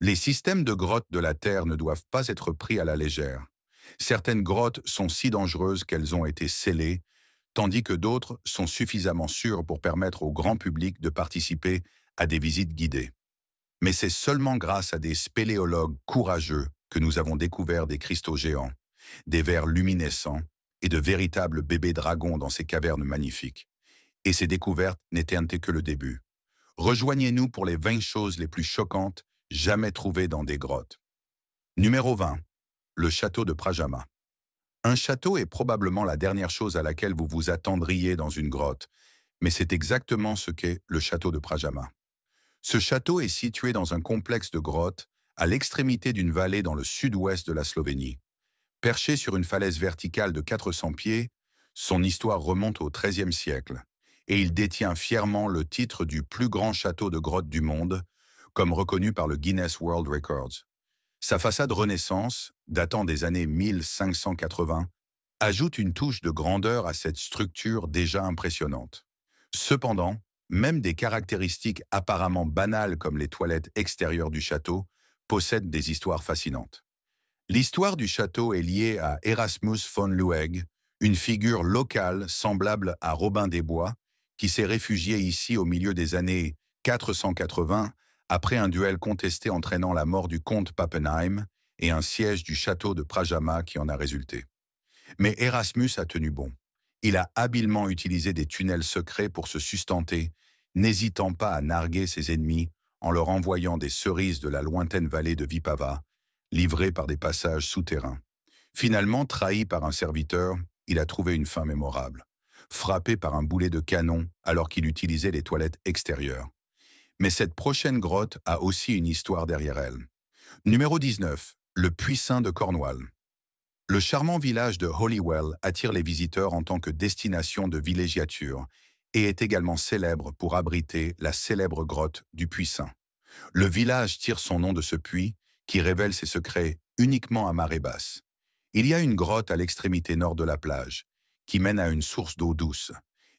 Les systèmes de grottes de la Terre ne doivent pas être pris à la légère. Certaines grottes sont si dangereuses qu'elles ont été scellées, tandis que d'autres sont suffisamment sûres pour permettre au grand public de participer à des visites guidées. Mais c'est seulement grâce à des spéléologues courageux que nous avons découvert des cristaux géants, des vers luminescents et de véritables bébés dragons dans ces cavernes magnifiques. Et ces découvertes n'étaient que le début. Rejoignez-nous pour les 20 choses les plus choquantes jamais trouvées dans des grottes. Numéro 20. Le château de Prajama. Un château est probablement la dernière chose à laquelle vous vous attendriez dans une grotte, mais c'est exactement ce qu'est le château de Prajama. Ce château est situé dans un complexe de grottes à l'extrémité d'une vallée dans le sud-ouest de la Slovénie. Perché sur une falaise verticale de 400 pieds, son histoire remonte au XIIIe siècle et il détient fièrement le titre du plus grand château de grotte du monde, comme reconnu par le Guinness World Records. Sa façade Renaissance, datant des années 1580, ajoute une touche de grandeur à cette structure déjà impressionnante. Cependant, même des caractéristiques apparemment banales comme les toilettes extérieures du château possèdent des histoires fascinantes. L'histoire du château est liée à Erasmus von Lueg, une figure locale semblable à Robin des Bois, qui s'est réfugié ici au milieu des années 480 après un duel contesté entraînant la mort du comte Pappenheim et un siège du château de Prajama qui en a résulté. Mais Erasmus a tenu bon. Il a habilement utilisé des tunnels secrets pour se sustenter, n'hésitant pas à narguer ses ennemis en leur envoyant des cerises de la lointaine vallée de Vipava, livrées par des passages souterrains. Finalement, trahi par un serviteur, il a trouvé une fin mémorable, frappé par un boulet de canon alors qu'il utilisait les toilettes extérieures. Mais cette prochaine grotte a aussi une histoire derrière elle. Numéro 19. Le Puits Saint de Cornwall. Le charmant village de Holywell attire les visiteurs en tant que destination de villégiature et est également célèbre pour abriter la célèbre grotte du Puits Saint. Le village tire son nom de ce puits qui révèle ses secrets uniquement à marée basse. Il y a une grotte à l'extrémité nord de la plage qui mène à une source d'eau douce.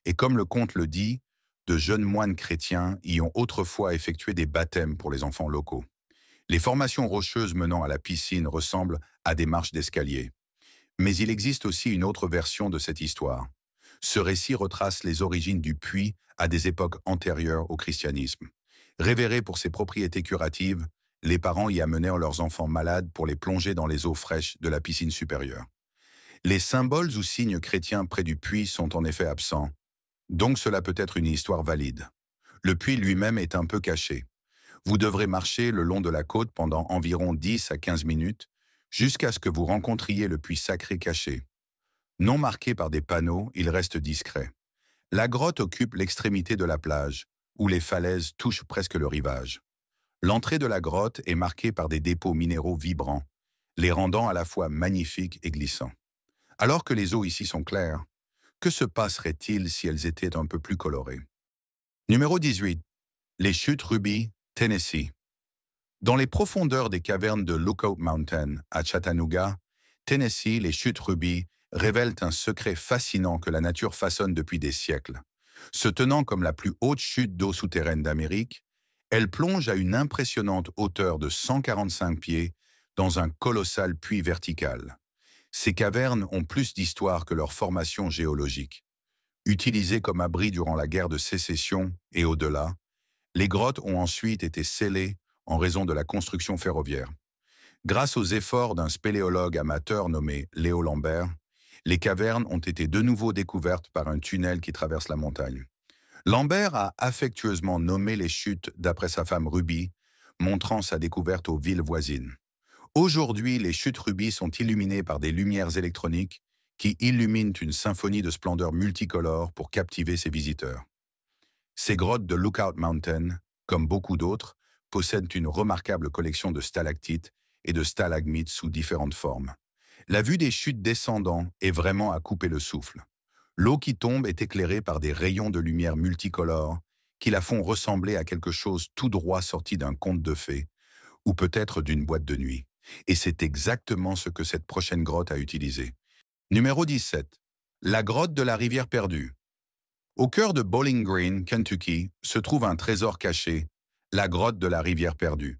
Et comme le conte le dit, de jeunes moines chrétiens y ont autrefois effectué des baptêmes pour les enfants locaux. Les formations rocheuses menant à la piscine ressemblent à des marches d'escalier. Mais il existe aussi une autre version de cette histoire. Ce récit retrace les origines du puits à des époques antérieures au christianisme. Révérés pour ses propriétés curatives, les parents y amenèrent leurs enfants malades pour les plonger dans les eaux fraîches de la piscine supérieure. Les symboles ou signes chrétiens près du puits sont en effet absents, donc cela peut être une histoire valide. Le puits lui-même est un peu caché. Vous devrez marcher le long de la côte pendant environ 10 à 15 minutes, jusqu'à ce que vous rencontriez le puits sacré caché. Non marqué par des panneaux, il reste discret. La grotte occupe l'extrémité de la plage, où les falaises touchent presque le rivage. L'entrée de la grotte est marquée par des dépôts minéraux vibrants, les rendant à la fois magnifiques et glissants. Alors que les eaux ici sont claires, que se passerait-il si elles étaient un peu plus colorées? Numéro 18. Les chutes Ruby, Tennessee. Dans les profondeurs des cavernes de Lookout Mountain, à Chattanooga, Tennessee, les chutes Ruby révèlent un secret fascinant que la nature façonne depuis des siècles. Se tenant comme la plus haute chute d'eau souterraine d'Amérique, elle plonge à une impressionnante hauteur de 145 pieds dans un colossal puits vertical. Ces cavernes ont plus d'histoire que leur formation géologique. Utilisées comme abri durant la guerre de sécession et au-delà, les grottes ont ensuite été scellées en raison de la construction ferroviaire. Grâce aux efforts d'un spéléologue amateur nommé Léo Lambert, les cavernes ont été de nouveau découvertes par un tunnel qui traverse la montagne. Lambert a affectueusement nommé les chutes d'après sa femme Ruby, montrant sa découverte aux villes voisines. Aujourd'hui, les chutes Ruby sont illuminées par des lumières électroniques qui illuminent une symphonie de splendeur multicolore pour captiver ses visiteurs. Ces grottes de Lookout Mountain, comme beaucoup d'autres, possèdent une remarquable collection de stalactites et de stalagmites sous différentes formes. La vue des chutes descendant est vraiment à couper le souffle. L'eau qui tombe est éclairée par des rayons de lumière multicolores qui la font ressembler à quelque chose tout droit sorti d'un conte de fées ou peut-être d'une boîte de nuit. Et c'est exactement ce que cette prochaine grotte a utilisé. Numéro 17. La grotte de la rivière perdue. Au cœur de Bowling Green, Kentucky, se trouve un trésor caché, la grotte de la rivière perdue.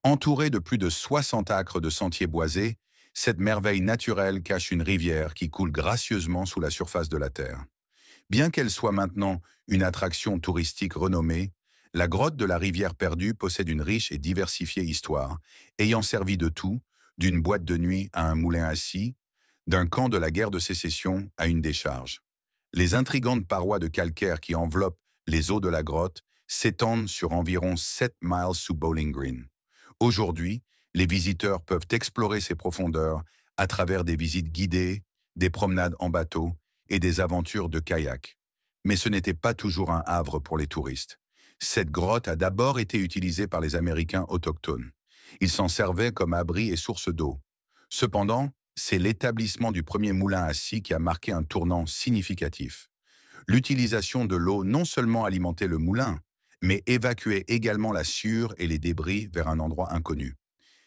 Entourée de plus de 60 acres de sentiers boisés, cette merveille naturelle cache une rivière qui coule gracieusement sous la surface de la Terre. Bien qu'elle soit maintenant une attraction touristique renommée, la grotte de la rivière perdue possède une riche et diversifiée histoire, ayant servi de tout, d'une boîte de nuit à un moulin à scie, d'un camp de la guerre de sécession à une décharge. Les intrigantes parois de calcaire qui enveloppent les eaux de la grotte s'étendent sur environ 7 miles sous Bowling Green. Aujourd'hui, les visiteurs peuvent explorer ces profondeurs à travers des visites guidées, des promenades en bateau et des aventures de kayak. Mais ce n'était pas toujours un havre pour les touristes. Cette grotte a d'abord été utilisée par les Américains autochtones. Ils s'en servaient comme abri et source d'eau. Cependant, c'est l'établissement du premier moulin à scie qui a marqué un tournant significatif. L'utilisation de l'eau non seulement alimentait le moulin, mais évacuait également la sueur et les débris vers un endroit inconnu.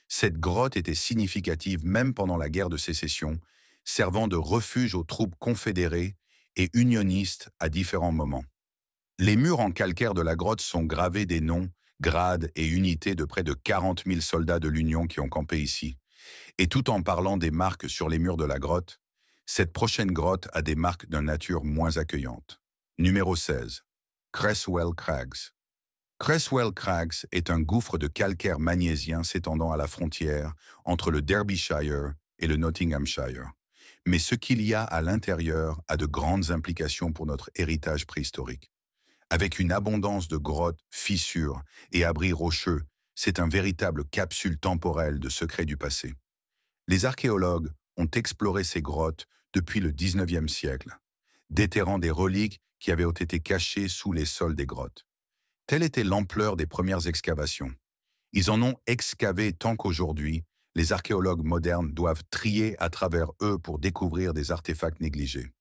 Cette grotte était significative même pendant la guerre de sécession, servant de refuge aux troupes confédérées et unionistes à différents moments. Les murs en calcaire de la grotte sont gravés des noms, grades et unités de près de 40 000 soldats de l'Union qui ont campé ici. Et tout en parlant des marques sur les murs de la grotte, cette prochaine grotte a des marques d'une nature moins accueillante. Numéro 16. Creswell Crags. Creswell Crags est un gouffre de calcaire magnésien s'étendant à la frontière entre le Derbyshire et le Nottinghamshire. Mais ce qu'il y a à l'intérieur a de grandes implications pour notre héritage préhistorique. Avec une abondance de grottes, fissures et abris rocheux, c'est un véritable capsule temporelle de secrets du passé. Les archéologues ont exploré ces grottes depuis le 19e siècle, déterrant des reliques qui avaient été cachées sous les sols des grottes. Telle était l'ampleur des premières excavations. Ils en ont excavé tant qu'aujourd'hui, les archéologues modernes doivent trier à travers eux pour découvrir des artefacts négligés.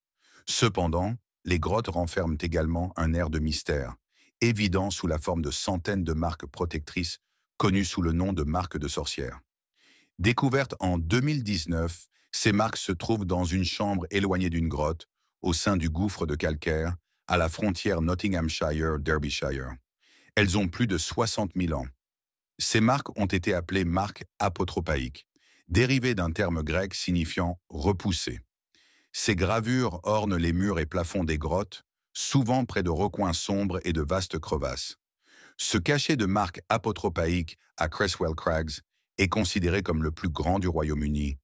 Cependant, les grottes renferment également un air de mystère, évident sous la forme de centaines de marques protectrices connues sous le nom de marques de sorcières. Découvertes en 2019, ces marques se trouvent dans une chambre éloignée d'une grotte, au sein du gouffre de calcaire, à la frontière Nottinghamshire-Derbyshire. Elles ont plus de 60 000 ans. Ces marques ont été appelées marques apotropaïques, dérivées d'un terme grec signifiant « repousser ». Ces gravures ornent les murs et plafonds des grottes, souvent près de recoins sombres et de vastes crevasses. Ce cachet de marques apotropaïques à Creswell Crags est considéré comme le plus grand du Royaume-Uni,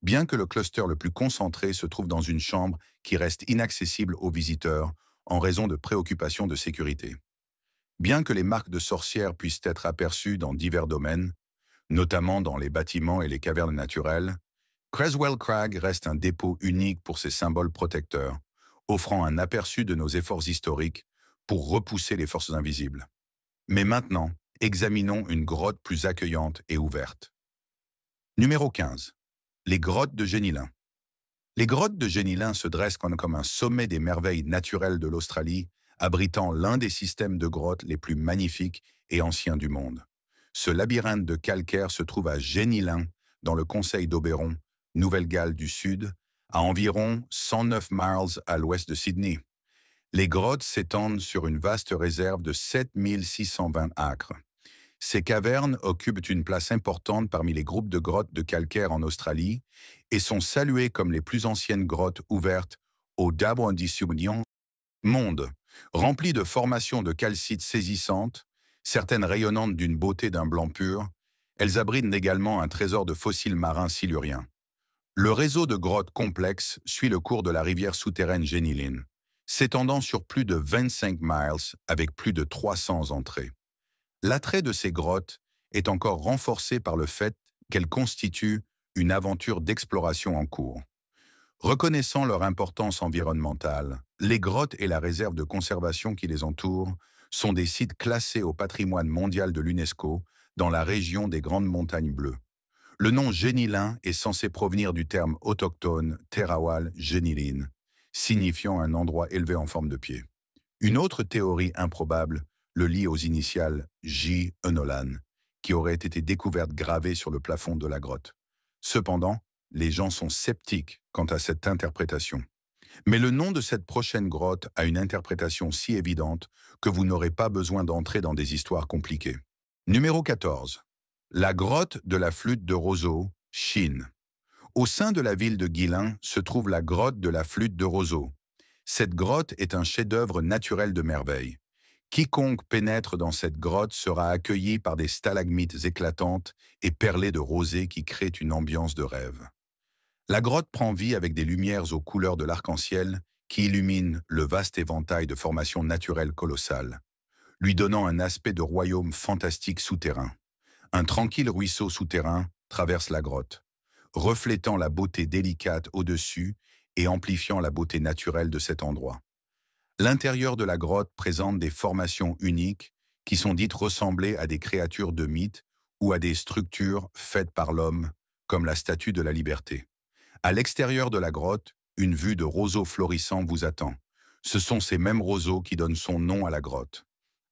bien que le cluster le plus concentré se trouve dans une chambre qui reste inaccessible aux visiteurs en raison de préoccupations de sécurité. Bien que les marques de sorcières puissent être aperçues dans divers domaines, notamment dans les bâtiments et les cavernes naturelles, Creswell Crag reste un dépôt unique pour ses symboles protecteurs, offrant un aperçu de nos efforts historiques pour repousser les forces invisibles. Mais maintenant, examinons une grotte plus accueillante et ouverte. Numéro 15. Les grottes de Génilin. Les grottes de Génilin se dressent comme un sommet des merveilles naturelles de l'Australie, abritant l'un des systèmes de grottes les plus magnifiques et anciens du monde. Ce labyrinthe de calcaire se trouve à Génilin, dans le Conseil d'Oberon, Nouvelle-Galles du Sud, à environ 109 miles à l'ouest de Sydney. Les grottes s'étendent sur une vaste réserve de 7 620 acres. Ces cavernes occupent une place importante parmi les groupes de grottes de calcaire en Australie et sont saluées comme les plus anciennes grottes ouvertes au Dabwandisubnion monde, remplies de formations de calcite saisissantes, certaines rayonnantes d'une beauté d'un blanc pur. Elles abritent également un trésor de fossiles marins siluriens. Le réseau de grottes complexes suit le cours de la rivière souterraine Géniline, s'étendant sur plus de 25 miles avec plus de 300 entrées. L'attrait de ces grottes est encore renforcé par le fait qu'elles constituent une aventure d'exploration en cours. Reconnaissant leur importance environnementale, les grottes et la réserve de conservation qui les entoure sont des sites classés au patrimoine mondial de l'UNESCO dans la région des Grandes Montagnes Bleues. Le nom Génilin est censé provenir du terme autochtone Terawal Géniline, signifiant un endroit élevé en forme de pied. Une autre théorie improbable le lie aux initiales J. Enolan, qui auraient été découvertes gravées sur le plafond de la grotte. Cependant, les gens sont sceptiques quant à cette interprétation. Mais le nom de cette prochaine grotte a une interprétation si évidente que vous n'aurez pas besoin d'entrer dans des histoires compliquées. Numéro 14. La grotte de la flûte de roseau, Chine. Au sein de la ville de Guilin se trouve la grotte de la flûte de roseau. Cette grotte est un chef-d'œuvre naturel de merveille. Quiconque pénètre dans cette grotte sera accueilli par des stalagmites éclatantes et perlées de rosée qui créent une ambiance de rêve. La grotte prend vie avec des lumières aux couleurs de l'arc-en-ciel qui illuminent le vaste éventail de formations naturelles colossales, lui donnant un aspect de royaume fantastique souterrain. Un tranquille ruisseau souterrain traverse la grotte, reflétant la beauté délicate au-dessus et amplifiant la beauté naturelle de cet endroit. L'intérieur de la grotte présente des formations uniques qui sont dites ressembler à des créatures de mythe ou à des structures faites par l'homme, comme la Statue de la Liberté. À l'extérieur de la grotte, une vue de roseaux florissants vous attend. Ce sont ces mêmes roseaux qui donnent son nom à la grotte.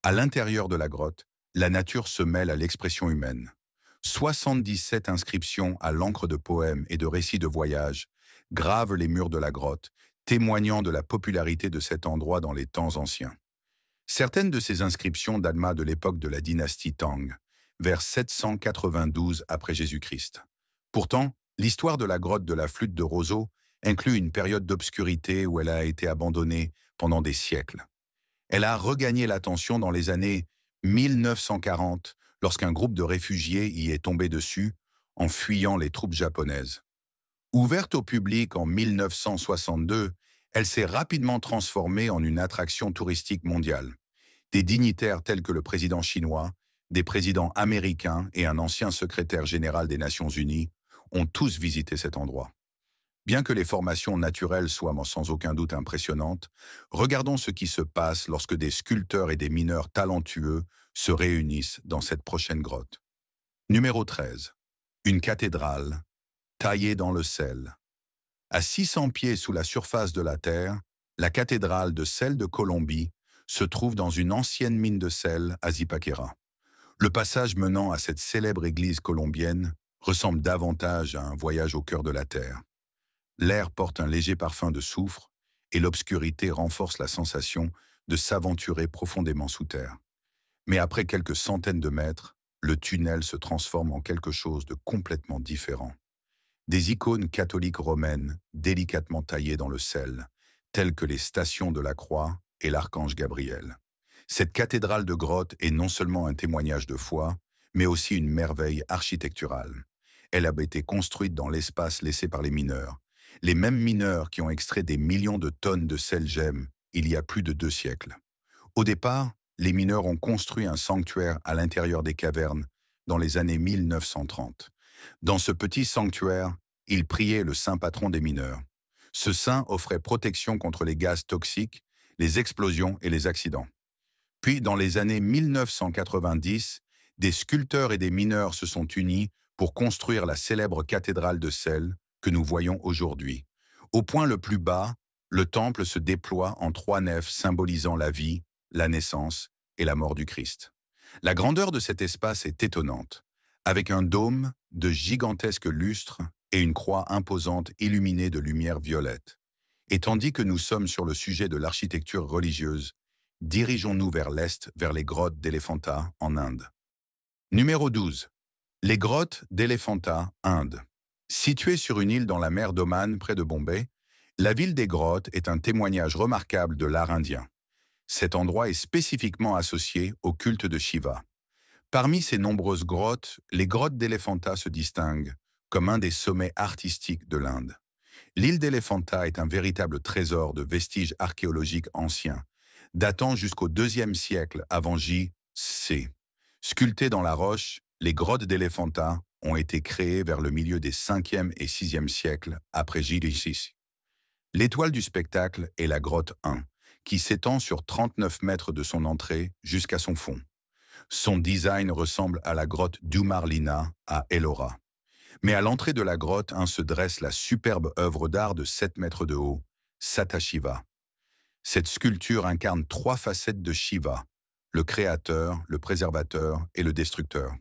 À l'intérieur de la grotte, la nature se mêle à l'expression humaine. 77 inscriptions à l'encre de poèmes et de récits de voyages gravent les murs de la grotte, témoignant de la popularité de cet endroit dans les temps anciens. Certaines de ces inscriptions datent de l'époque de la dynastie Tang, vers 792 après Jésus-Christ. Pourtant, l'histoire de la grotte de la flûte de roseau inclut une période d'obscurité où elle a été abandonnée pendant des siècles. Elle a regagné l'attention dans les années 1940, lorsqu'un groupe de réfugiés y est tombé dessus en fuyant les troupes japonaises. Ouverte au public en 1962, elle s'est rapidement transformée en une attraction touristique mondiale. Des dignitaires tels que le président chinois, des présidents américains et un ancien secrétaire général des Nations Unies ont tous visité cet endroit. Bien que les formations naturelles soient sans aucun doute impressionnantes, regardons ce qui se passe lorsque des sculpteurs et des mineurs talentueux se réunissent dans cette prochaine grotte. Numéro 13. Une cathédrale taillée dans le sel. À 600 pieds sous la surface de la Terre, la cathédrale de sel de Colombie se trouve dans une ancienne mine de sel à Zipaquira. Le passage menant à cette célèbre église colombienne ressemble davantage à un voyage au cœur de la Terre. L'air porte un léger parfum de soufre et l'obscurité renforce la sensation de s'aventurer profondément sous terre. Mais après quelques centaines de mètres, le tunnel se transforme en quelque chose de complètement différent. Des icônes catholiques romaines délicatement taillées dans le sel, telles que les stations de la croix et l'archange Gabriel. Cette cathédrale de grotte est non seulement un témoignage de foi, mais aussi une merveille architecturale. Elle a été construite dans l'espace laissé par les mineurs, les mêmes mineurs qui ont extrait des millions de tonnes de sel-gemme il y a plus de 2 siècles. Au départ, les mineurs ont construit un sanctuaire à l'intérieur des cavernes dans les années 1930. Dans ce petit sanctuaire, ils priaient le saint patron des mineurs. Ce saint offrait protection contre les gaz toxiques, les explosions et les accidents. Puis, dans les années 1990, des sculpteurs et des mineurs se sont unis pour construire la célèbre cathédrale de sel que nous voyons aujourd'hui. Au point le plus bas, le temple se déploie en 3 nefs symbolisant la vie, la naissance et la mort du Christ. La grandeur de cet espace est étonnante, avec un dôme de gigantesques lustres et une croix imposante illuminée de lumière violette. Et tandis que nous sommes sur le sujet de l'architecture religieuse, dirigeons-nous vers l'est, vers les grottes d'Elephanta en Inde. Numéro 12. Les grottes d'Elephanta, Inde. Située sur une île dans la mer d'Oman, près de Bombay, la ville des grottes est un témoignage remarquable de l'art indien. Cet endroit est spécifiquement associé au culte de Shiva. Parmi ces nombreuses grottes, les grottes d'Elephanta se distinguent comme un des sommets artistiques de l'Inde. L'île d'Elephanta est un véritable trésor de vestiges archéologiques anciens, datant jusqu'au IIe siècle avant J.C. Sculptées dans la roche, les grottes d'Elephanta ont été créées vers le milieu des 5e et 6e siècles après J.C. L'étoile du spectacle est la grotte 1, qui s'étend sur 39 mètres de son entrée jusqu'à son fond. Son design ressemble à la grotte d'Umarlina à Ellora. Mais à l'entrée de la grotte se dresse la superbe œuvre d'art de 7 mètres de haut, Satashiva. Cette sculpture incarne 3 facettes de Shiva, le créateur, le préservateur et le destructeur.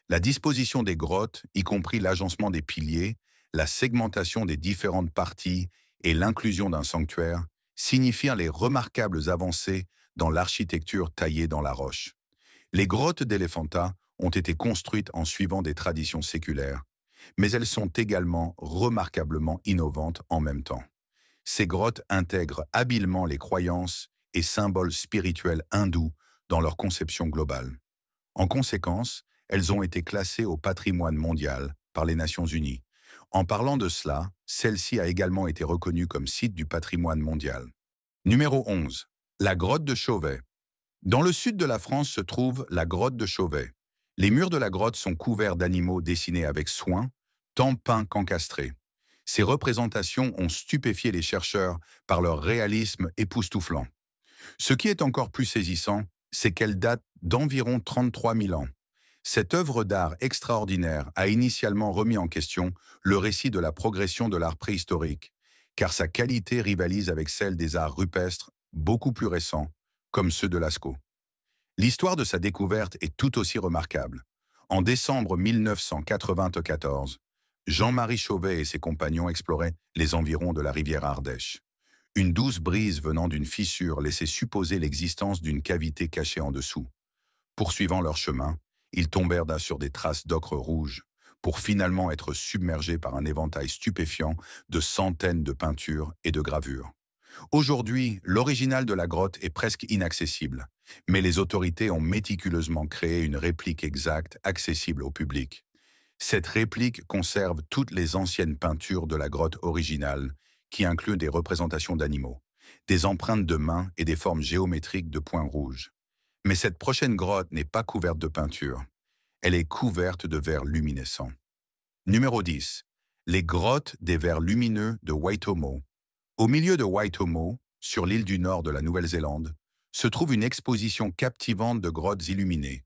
La disposition des grottes, y compris l'agencement des piliers, la segmentation des différentes parties et l'inclusion d'un sanctuaire, signifient les remarquables avancées dans l'architecture taillée dans la roche. Les grottes d'Elephanta ont été construites en suivant des traditions séculaires, mais elles sont également remarquablement innovantes en même temps. Ces grottes intègrent habilement les croyances et symboles spirituels hindous dans leur conception globale. En conséquence, elles ont été classées au patrimoine mondial par les Nations Unies. En parlant de cela, celle-ci a également été reconnue comme site du patrimoine mondial. Numéro 11. La grotte de Chauvet. Dans le sud de la France se trouve la grotte de Chauvet. Les murs de la grotte sont couverts d'animaux dessinés avec soin, tant peints qu'encastrés. Ces représentations ont stupéfié les chercheurs par leur réalisme époustouflant. Ce qui est encore plus saisissant, c'est qu'elle date d'environ 33 000 ans. Cette œuvre d'art extraordinaire a initialement remis en question le récit de la progression de l'art préhistorique, car sa qualité rivalise avec celle des arts rupestres beaucoup plus récents, comme ceux de Lascaux. L'histoire de sa découverte est tout aussi remarquable. En décembre 1994, Jean-Marie Chauvet et ses compagnons exploraient les environs de la rivière Ardèche. Une douce brise venant d'une fissure laissait supposer l'existence d'une cavité cachée en dessous. Poursuivant leur chemin, ils tombèrent sur des traces d'ocre rouge, pour finalement être submergés par un éventail stupéfiant de centaines de peintures et de gravures. Aujourd'hui, l'original de la grotte est presque inaccessible, mais les autorités ont méticuleusement créé une réplique exacte accessible au public. Cette réplique conserve toutes les anciennes peintures de la grotte originale, qui incluent des représentations d'animaux, des empreintes de mains et des formes géométriques de points rouges. Mais cette prochaine grotte n'est pas couverte de peinture. Elle est couverte de verres luminescents. Numéro 10. Les grottes des vers lumineux de Waitomo. Au milieu de Waitomo, sur l'île du nord de la Nouvelle-Zélande, se trouve une exposition captivante de grottes illuminées.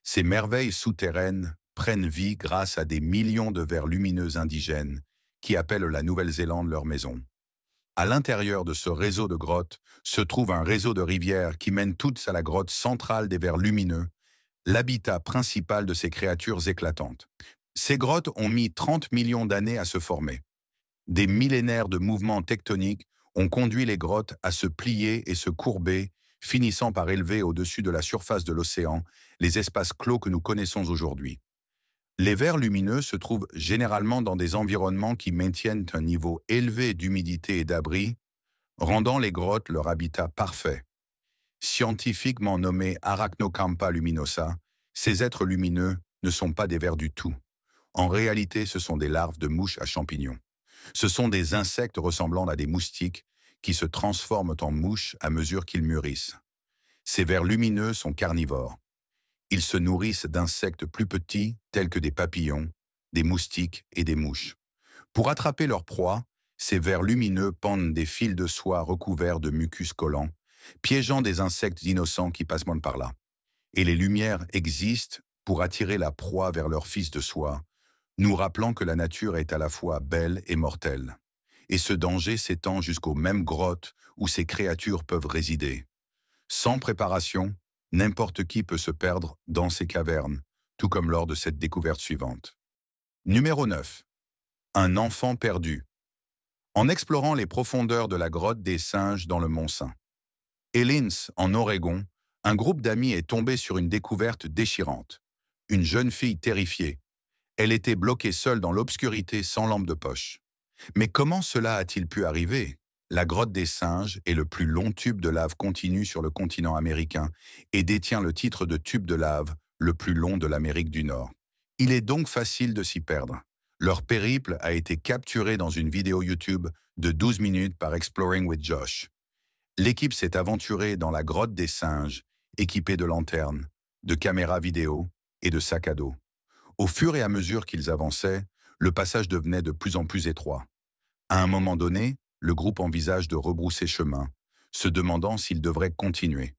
Ces merveilles souterraines prennent vie grâce à des millions de vers lumineux indigènes qui appellent la Nouvelle-Zélande leur maison. À l'intérieur de ce réseau de grottes se trouve un réseau de rivières qui mènent toutes à la grotte centrale des vers lumineux, l'habitat principal de ces créatures éclatantes. Ces grottes ont mis 30 millions d'années à se former. Des millénaires de mouvements tectoniques ont conduit les grottes à se plier et se courber, finissant par élever au-dessus de la surface de l'océan les espaces clos que nous connaissons aujourd'hui. Les vers lumineux se trouvent généralement dans des environnements qui maintiennent un niveau élevé d'humidité et d'abri, rendant les grottes leur habitat parfait. Scientifiquement nommés Arachnocampa luminosa, ces êtres lumineux ne sont pas des vers du tout. En réalité, ce sont des larves de mouches à champignons. Ce sont des insectes ressemblant à des moustiques qui se transforment en mouches à mesure qu'ils mûrissent. Ces vers lumineux sont carnivores. Ils se nourrissent d'insectes plus petits tels que des papillons, des moustiques et des mouches. Pour attraper leur proie, ces vers lumineux pendent des fils de soie recouverts de mucus collant, piégeant des insectes innocents qui passent par là. Et les lumières existent pour attirer la proie vers leur fils de soie, nous rappelant que la nature est à la fois belle et mortelle. Et ce danger s'étend jusqu'aux mêmes grottes où ces créatures peuvent résider. Sans préparation, n'importe qui peut se perdre dans ces cavernes, tout comme lors de cette découverte suivante. Numéro 9. Un enfant perdu. En explorant les profondeurs de la grotte des singes dans le Mont-Saint. Ellins, en Oregon, un groupe d'amis est tombé sur une découverte déchirante. Une jeune fille terrifiée. Elle était bloquée seule dans l'obscurité sans lampe de poche. Mais comment cela a-t-il pu arriver? La grotte des singes est le plus long tube de lave continu sur le continent américain et détient le titre de tube de lave le plus long de l'Amérique du Nord. Il est donc facile de s'y perdre. Leur périple a été capturé dans une vidéo YouTube de 12 minutes par Exploring with Josh. L'équipe s'est aventurée dans la grotte des singes, équipée de lanternes, de caméras vidéo et de sacs à dos. Au fur et à mesure qu'ils avançaient, le passage devenait de plus en plus étroit. À un moment donné, le groupe envisage de rebrousser chemin, se demandant s'ils devraient continuer.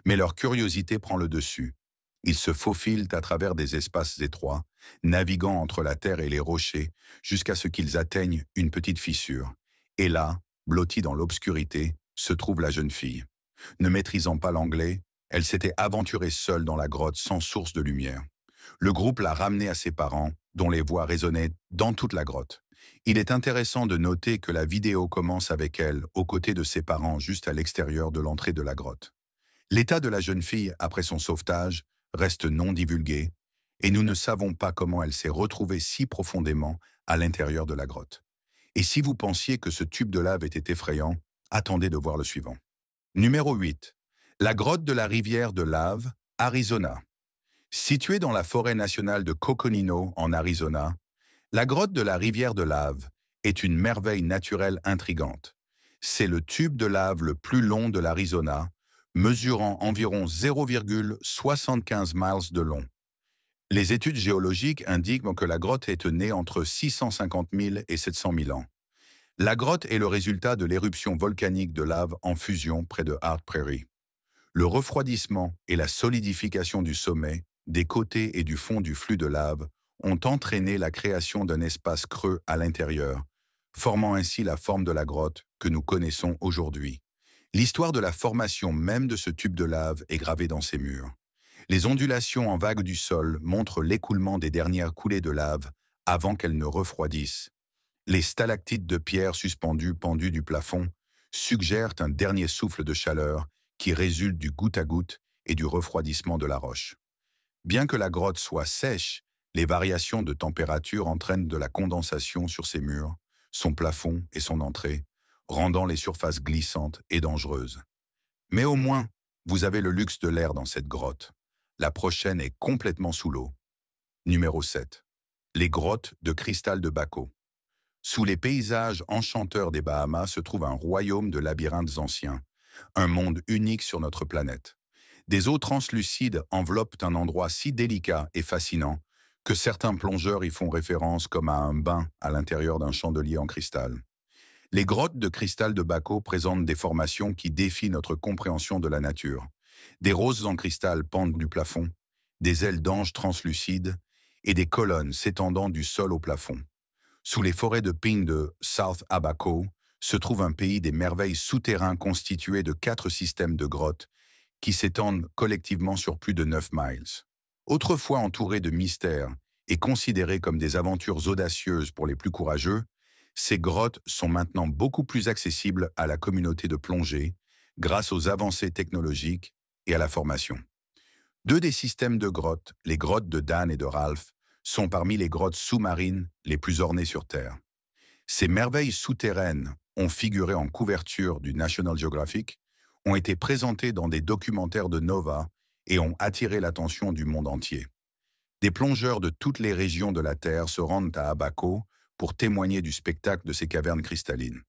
Mais leur curiosité prend le dessus. Ils se faufilent à travers des espaces étroits, naviguant entre la terre et les rochers, jusqu'à ce qu'ils atteignent une petite fissure. Et là, blottie dans l'obscurité, se trouve la jeune fille. Ne maîtrisant pas l'anglais, elle s'était aventurée seule dans la grotte sans source de lumière. Le groupe l'a ramenée à ses parents, dont les voix résonnaient dans toute la grotte. Il est intéressant de noter que la vidéo commence avec elle, aux côtés de ses parents, juste à l'extérieur de l'entrée de la grotte. L'état de la jeune fille après son sauvetage reste non divulgué, et nous ne savons pas comment elle s'est retrouvée si profondément à l'intérieur de la grotte. Et si vous pensiez que ce tube de lave était effrayant, attendez de voir le suivant. Numéro 8. La grotte de la rivière de lave, Arizona. Située dans la forêt nationale de Coconino, en Arizona, la grotte de la rivière de lave est une merveille naturelle intrigante. C'est le tube de lave le plus long de l'Arizona, mesurant environ 0,75 miles de long. Les études géologiques indiquent que la grotte est née entre 650 000 et 700 000 ans. La grotte est le résultat de l'éruption volcanique de lave en fusion près de Hart Prairie. Le refroidissement et la solidification du sommet, des côtés et du fond du flux de lave ont entraîné la création d'un espace creux à l'intérieur, formant ainsi la forme de la grotte que nous connaissons aujourd'hui. L'histoire de la formation même de ce tube de lave est gravée dans ses murs. Les ondulations en vagues du sol montrent l'écoulement des dernières coulées de lave avant qu'elles ne refroidissent. Les stalactites de pierre suspendues pendues du plafond suggèrent un dernier souffle de chaleur qui résulte du goutte à goutte et du refroidissement de la roche. Bien que la grotte soit sèche, les variations de température entraînent de la condensation sur ses murs, son plafond et son entrée, rendant les surfaces glissantes et dangereuses. Mais au moins, vous avez le luxe de l'air dans cette grotte. La prochaine est complètement sous l'eau. Numéro 7. Les grottes de cristal de Baco. Sous les paysages enchanteurs des Bahamas se trouve un royaume de labyrinthes anciens, un monde unique sur notre planète. Des eaux translucides enveloppent un endroit si délicat et fascinant que certains plongeurs y font référence comme à un bain à l'intérieur d'un chandelier en cristal. Les grottes de cristal de Baco présentent des formations qui défient notre compréhension de la nature. Des roses en cristal pendent du plafond, des ailes d'ange translucides et des colonnes s'étendant du sol au plafond. Sous les forêts de pine de South Abaco se trouve un pays des merveilles souterrains constitué de 4 systèmes de grottes qui s'étendent collectivement sur plus de 9 miles. Autrefois entourés de mystères et considérés comme des aventures audacieuses pour les plus courageux, ces grottes sont maintenant beaucoup plus accessibles à la communauté de plongée grâce aux avancées technologiques et à la formation. 2 des systèmes de grottes, les grottes de Dan et de Ralph, sont parmi les grottes sous-marines les plus ornées sur Terre. Ces merveilles souterraines ont figuré en couverture du National Geographic, ont été présentées dans des documentaires de Nova et ont attiré l'attention du monde entier. Des plongeurs de toutes les régions de la Terre se rendent à Abaco pour témoigner du spectacle de ces cavernes cristallines.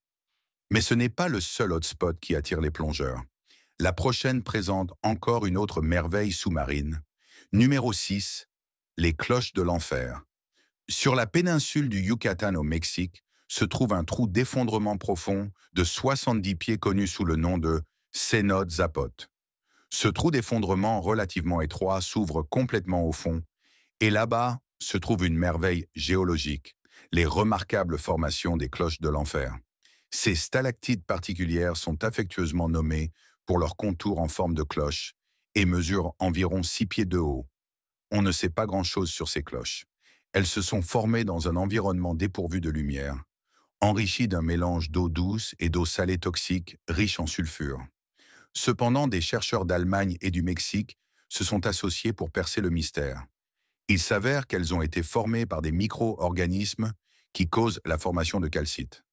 Mais ce n'est pas le seul hotspot qui attire les plongeurs. La prochaine présente encore une autre merveille sous-marine. Numéro 6, les cloches de l'enfer. Sur la péninsule du Yucatan au Mexique se trouve un trou d'effondrement profond de 70 pieds connu sous le nom de Cénote Zapote. Ce trou d'effondrement relativement étroit s'ouvre complètement au fond et là-bas se trouve une merveille géologique, les remarquables formations des cloches de l'enfer. Ces stalactites particulières sont affectueusement nommées pour leur contour en forme de cloche et mesurent environ 6 pieds de haut. On ne sait pas grand-chose sur ces cloches. Elles se sont formées dans un environnement dépourvu de lumière, enrichi d'un mélange d'eau douce et d'eau salée toxique riche en sulfure. Cependant, des chercheurs d'Allemagne et du Mexique se sont associés pour percer le mystère. Il s'avère qu'elles ont été formées par des micro-organismes qui causent la formation de calcite.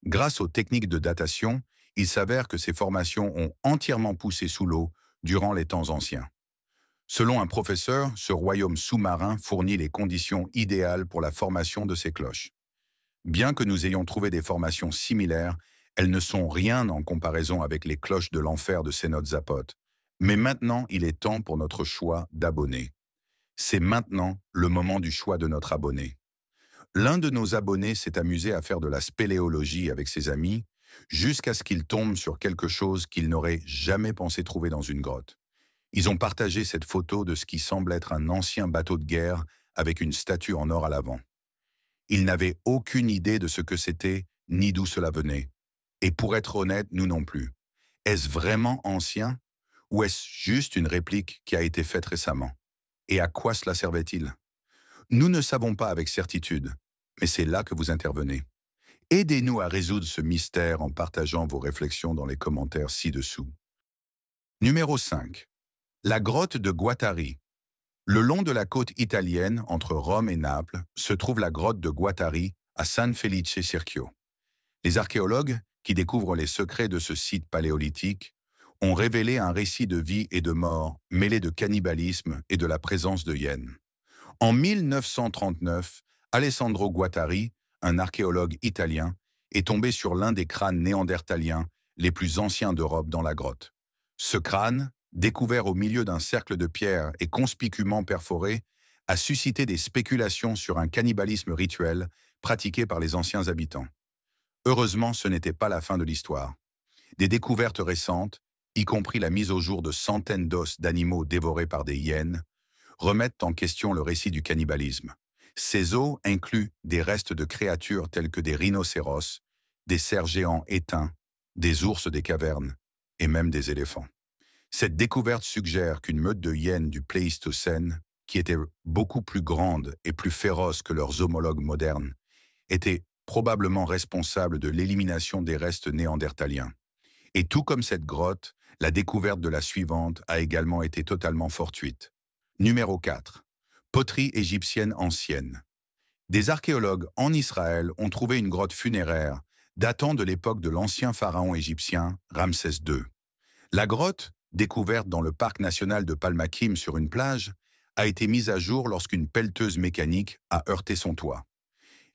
Grâce aux techniques de datation, il s'avère que ces formations ont entièrement poussé sous l'eau durant les temps anciens. Selon un professeur, ce royaume sous-marin fournit les conditions idéales pour la formation de ces cloches. Bien que nous ayons trouvé des formations similaires, elles ne sont rien en comparaison avec les cloches de l'enfer de Cénote Zapote. Mais maintenant, il est temps pour notre choix d'abonné. C'est maintenant le moment du choix de notre abonné. L'un de nos abonnés s'est amusé à faire de la spéléologie avec ses amis jusqu'à ce qu'il tombe sur quelque chose qu'il n'aurait jamais pensé trouver dans une grotte. Ils ont partagé cette photo de ce qui semble être un ancien bateau de guerre avec une statue en or à l'avant. Ils n'avaient aucune idée de ce que c'était ni d'où cela venait. Et pour être honnête, nous non plus. Est-ce vraiment ancien ou est-ce juste une réplique qui a été faite récemment? Et à quoi cela servait-il? Nous ne savons pas avec certitude, mais c'est là que vous intervenez. Aidez-nous à résoudre ce mystère en partageant vos réflexions dans les commentaires ci-dessous. Numéro 5. La grotte de Guattari. Le long de la côte italienne, entre Rome et Naples, se trouve la grotte de Guattari à San Felice Circhio. Les archéologues, qui découvrent les secrets de ce site paléolithique, ont révélé un récit de vie et de mort mêlé de cannibalisme et de la présence de hyènes. En 1939, Alessandro Guattari, un archéologue italien, est tombé sur l'un des crânes néandertaliens les plus anciens d'Europe dans la grotte. Ce crâne, découvert au milieu d'un cercle de pierre et conspicuement perforé, a suscité des spéculations sur un cannibalisme rituel pratiqué par les anciens habitants. Heureusement, ce n'était pas la fin de l'histoire. Des découvertes récentes, y compris la mise au jour de centaines d'os d'animaux dévorés par des hyènes, remettent en question le récit du cannibalisme. Ces os incluent des restes de créatures telles que des rhinocéros, des cerfs géants éteints, des ours des cavernes et même des éléphants. Cette découverte suggère qu'une meute de hyènes du Pléistocène, qui était beaucoup plus grande et plus féroce que leurs homologues modernes, était probablement responsable de l'élimination des restes néandertaliens. Et tout comme cette grotte, la découverte de la suivante a également été totalement fortuite. Numéro 4. Poterie égyptienne ancienne. Des archéologues en Israël ont trouvé une grotte funéraire datant de l'époque de l'ancien pharaon égyptien Ramsès II. La grotte, découverte dans le parc national de Palmakim sur une plage, a été mise à jour lorsqu'une pelleteuse mécanique a heurté son toit.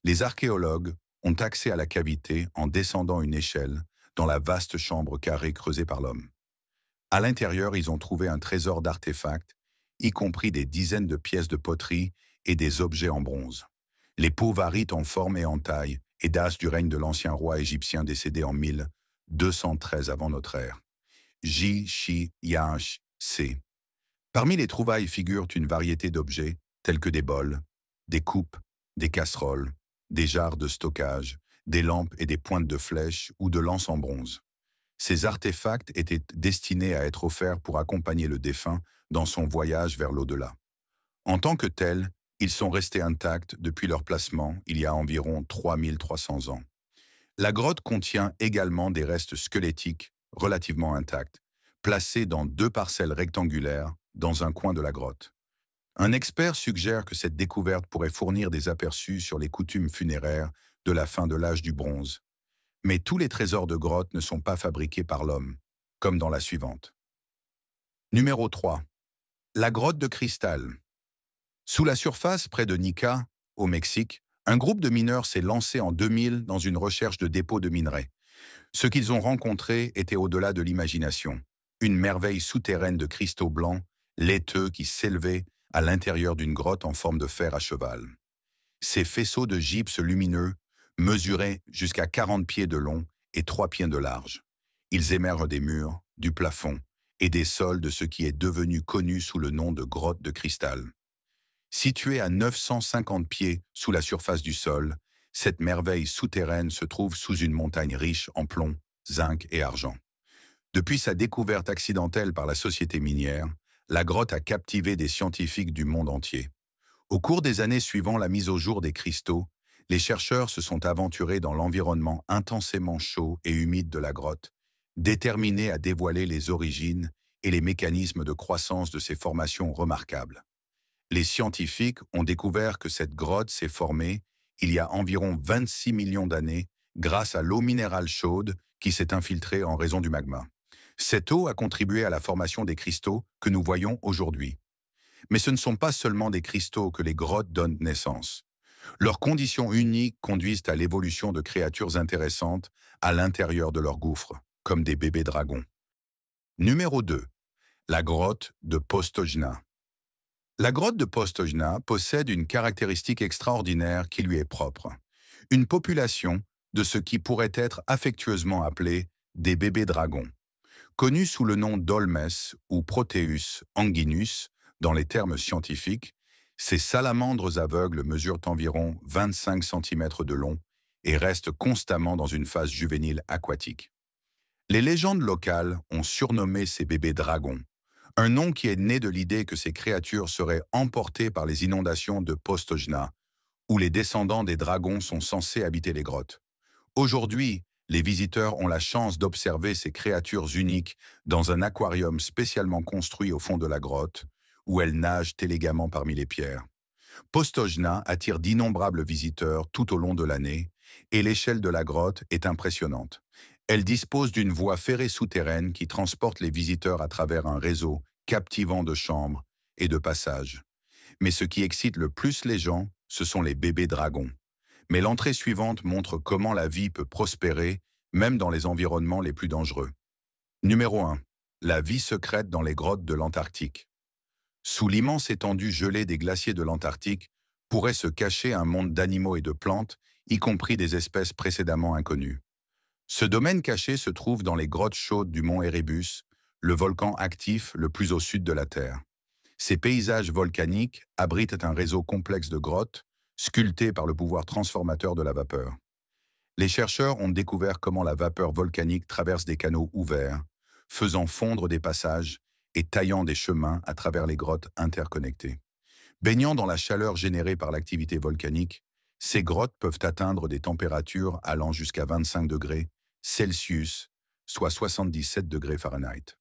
Les archéologues ont accès à la cavité en descendant une échelle dans la vaste chambre carrée creusée par l'homme. À l'intérieur, ils ont trouvé un trésor d'artefacts, y compris des dizaines de pièces de poterie et des objets en bronze. Les pots varient en forme et en taille et datent du règne de l'ancien roi égyptien décédé en 1213 avant notre ère. J-Shi-Yash-C. Parmi les trouvailles figurent une variété d'objets tels que des bols, des coupes, des casseroles, des jarres de stockage, des lampes et des pointes de flèches ou de lances en bronze. Ces artefacts étaient destinés à être offerts pour accompagner le défunt dans son voyage vers l'au-delà. En tant que tels, ils sont restés intacts depuis leur placement il y a environ 3300 ans. La grotte contient également des restes squelettiques relativement intacts, placés dans 2 parcelles rectangulaires dans un coin de la grotte. Un expert suggère que cette découverte pourrait fournir des aperçus sur les coutumes funéraires de la fin de l'âge du bronze. Mais tous les trésors de grotte ne sont pas fabriqués par l'homme, comme dans la suivante. Numéro 3. La grotte de cristal. Sous la surface, près de Nica, au Mexique, un groupe de mineurs s'est lancé en 2000 dans une recherche de dépôts de minerais. Ce qu'ils ont rencontré était au-delà de l'imagination. Une merveille souterraine de cristaux blancs, laiteux qui s'élevaient à l'intérieur d'une grotte en forme de fer à cheval. Ces faisceaux de gypse lumineux mesuraient jusqu'à 40 pieds de long et 3 pieds de large. Ils émergent des murs, du plafond et des sols de ce qui est devenu connu sous le nom de grotte de cristal. Située à 950 pieds sous la surface du sol, cette merveille souterraine se trouve sous une montagne riche en plomb, zinc et argent. Depuis sa découverte accidentelle par la société minière, la grotte a captivé des scientifiques du monde entier. Au cours des années suivant la mise au jour des cristaux, les chercheurs se sont aventurés dans l'environnement intensément chaud et humide de la grotte, déterminés à dévoiler les origines et les mécanismes de croissance de ces formations remarquables. Les scientifiques ont découvert que cette grotte s'est formée il y a environ 26 millions d'années grâce à l'eau minérale chaude qui s'est infiltrée en raison du magma. Cette eau a contribué à la formation des cristaux que nous voyons aujourd'hui. Mais ce ne sont pas seulement des cristaux que les grottes donnent naissance. Leurs conditions uniques conduisent à l'évolution de créatures intéressantes à l'intérieur de leurs gouffres, comme des bébés dragons. Numéro 2. La grotte de Postojna. La grotte de Postojna possède une caractéristique extraordinaire qui lui est propre. Une population de ce qui pourrait être affectueusement appelé des bébés dragons. Connus sous le nom d'Olmes ou Proteus anguinus dans les termes scientifiques, ces salamandres aveugles mesurent environ 25 cm de long et restent constamment dans une phase juvénile aquatique. Les légendes locales ont surnommé ces bébés dragons, un nom qui est né de l'idée que ces créatures seraient emportées par les inondations de Postojna, où les descendants des dragons sont censés habiter les grottes. Aujourd'hui, les visiteurs ont la chance d'observer ces créatures uniques dans un aquarium spécialement construit au fond de la grotte, où elles nagent élégamment parmi les pierres. Postojna attire d'innombrables visiteurs tout au long de l'année et l'échelle de la grotte est impressionnante. Elle dispose d'une voie ferrée souterraine qui transporte les visiteurs à travers un réseau captivant de chambres et de passages. Mais ce qui excite le plus les gens, ce sont les bébés dragons. Mais l'entrée suivante montre comment la vie peut prospérer, même dans les environnements les plus dangereux. Numéro 1. La vie secrète dans les grottes de l'Antarctique. Sous l'immense étendue gelée des glaciers de l'Antarctique, pourrait se cacher un monde d'animaux et de plantes, y compris des espèces précédemment inconnues. Ce domaine caché se trouve dans les grottes chaudes du mont Erebus, le volcan actif le plus au sud de la Terre. Ces paysages volcaniques abritent un réseau complexe de grottes, sculptées par le pouvoir transformateur de la vapeur. Les chercheurs ont découvert comment la vapeur volcanique traverse des canaux ouverts, faisant fondre des passages et taillant des chemins à travers les grottes interconnectées. Baignant dans la chaleur générée par l'activité volcanique, ces grottes peuvent atteindre des températures allant jusqu'à 25 degrés Celsius, soit 77 degrés Fahrenheit.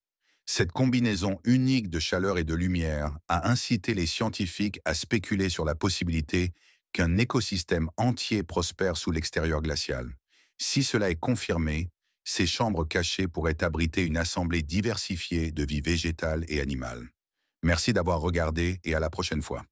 Cette combinaison unique de chaleur et de lumière a incité les scientifiques à spéculer sur la possibilité qu'un écosystème entier prospère sous l'extérieur glacial. Si cela est confirmé, ces chambres cachées pourraient abriter une assemblée diversifiée de vie végétale et animale. Merci d'avoir regardé et à la prochaine fois.